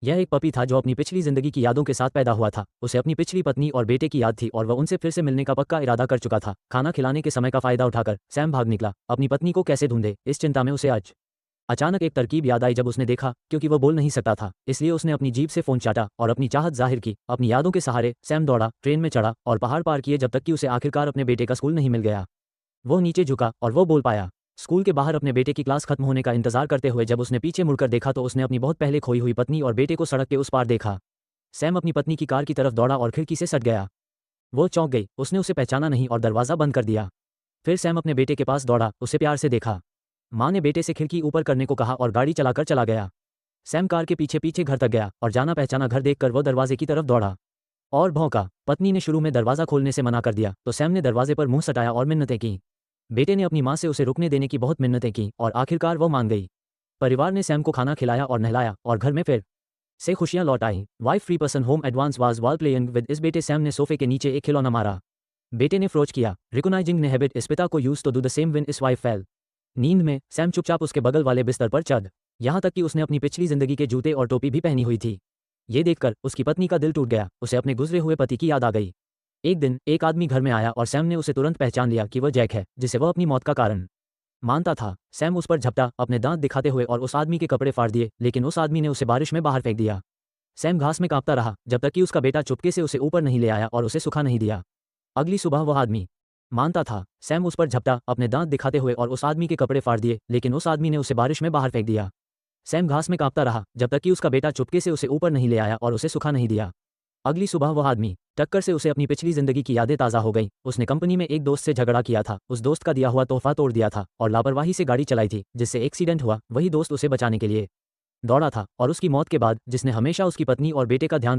यह एक पपी था जो अपनी पिछली जिंदगी की यादों के साथ पैदा हुआ था। उसे अपनी पिछली पत्नी और बेटे की याद थी और वह उनसे फिर से मिलने का पक्का इरादा कर चुका था। खाना खिलाने के समय का फायदा उठाकर सैम भाग निकला। अपनी पत्नी को कैसे ढूंढे, इस चिंता में उसे आज अचानक एक तरकीब याद आई। जब उसने देखा क्योंकि वह बोल नहीं सकता था, इसलिए उसने अपनी जीभ से फोन चाटा और अपनी चाहत जाहिर की। अपनी यादों के सहारे सैम दौड़ा, ट्रेन में चढ़ा और पहाड़ पार किए जब तक कि उसे आखिरकार अपने बेटे का स्कूल नहीं मिल गया। वो नीचे झुका और वो बोल पाया। स्कूल के बाहर अपने बेटे की क्लास खत्म होने का इंतजार करते हुए जब उसने पीछे मुड़कर देखा तो उसने अपनी बहुत पहले खोई हुई पत्नी और बेटे को सड़क के उस पार देखा। सैम अपनी पत्नी की कार की तरफ दौड़ा और खिड़की से सट गया। वो चौंक गई, उसने उसे पहचाना नहीं और दरवाज़ा बंद कर दिया। फिर सैम अपने बेटे के पास दौड़ा, उसे प्यार से देखा। माँ ने बेटे से खिड़की ऊपर करने को कहा और गाड़ी चलाकर चला गया। सैम कार के पीछे पीछे घर तक गया और जाना पहचाना घर देखकर वो दरवाजे की तरफ दौड़ा और भौंका। पत्नी ने शुरू में दरवाज़ा खोलने से मना कर दिया तो सैम ने दरवाजे पर मुंह सटाया और मिन्नतें की। बेटे ने अपनी माँ से उसे रुकने देने की बहुत मिन्नतें की और आखिरकार वो मान गई। परिवार ने सैम को खाना खिलाया और नहलाया और घर में फिर से खुशियां लौट आई। Wife free person home advance was wall playing with इस बेटे सैम ने सोफे के नीचे एक खिलौना मारा। बेटे ने फ्रोज किया। रिकोनाइजिंग ने हैबिट इस पिता को यूज तो डू द सेम विन इस वाइफ फेल। नींद में सैम चुपचाप उसके बगल वाले बिस्तर पर चढ़, यहाँ तक कि उसने अपनी पिछली जिंदगी के जूते और टोपी भी पहनी हुई थी। ये देखकर उसकी पत्नी का दिल टूट गया, उसे अपने गुजरे हुए पति की याद आ गई। एक दिन एक आदमी घर में आया और सैम ने उसे तुरंत पहचान लिया कि वह जैक है, जिसे वह अपनी मौत का कारण मानता था। सैम उस पर झपटा, अपने दांत दिखाते हुए और उस आदमी के कपड़े फाड़ दिए, लेकिन उस आदमी ने उसे बारिश में बाहर फेंक दिया। सैम घास में कांपता रहा जब तक कि उसका बेटा चुपके से उसे ऊपर नहीं ले आया और उसे सुखा नहीं दिया। अगली सुबह वह आदमी मानता था। सैम उस पर झपटा, अपने दांत दिखाते हुए और उस आदमी के कपड़े फाड़ दिए, लेकिन उस आदमी ने उसे बारिश में बाहर फेंक दिया। सैम घास में कांपता रहा जब तक कि उसका बेटा चुपके से उसे ऊपर नहीं ले आया और उसे सुखा नहीं दिया। अगली सुबह वह आदमी टक्कर से उसे अपनी पिछली जिंदगी की यादें ताज़ा हो गई। उसने कंपनी में एक दोस्त से झगड़ा किया था, उस दोस्त का दिया हुआ तोहफा तोड़ दिया था और लापरवाही से गाड़ी चलाई थी जिससे एक्सीडेंट हुआ। वही दोस्त उसे बचाने के लिए दौड़ा था और उसकी मौत के बाद जिसने हमेशा उसकी पत्नी और बेटे का ध्यान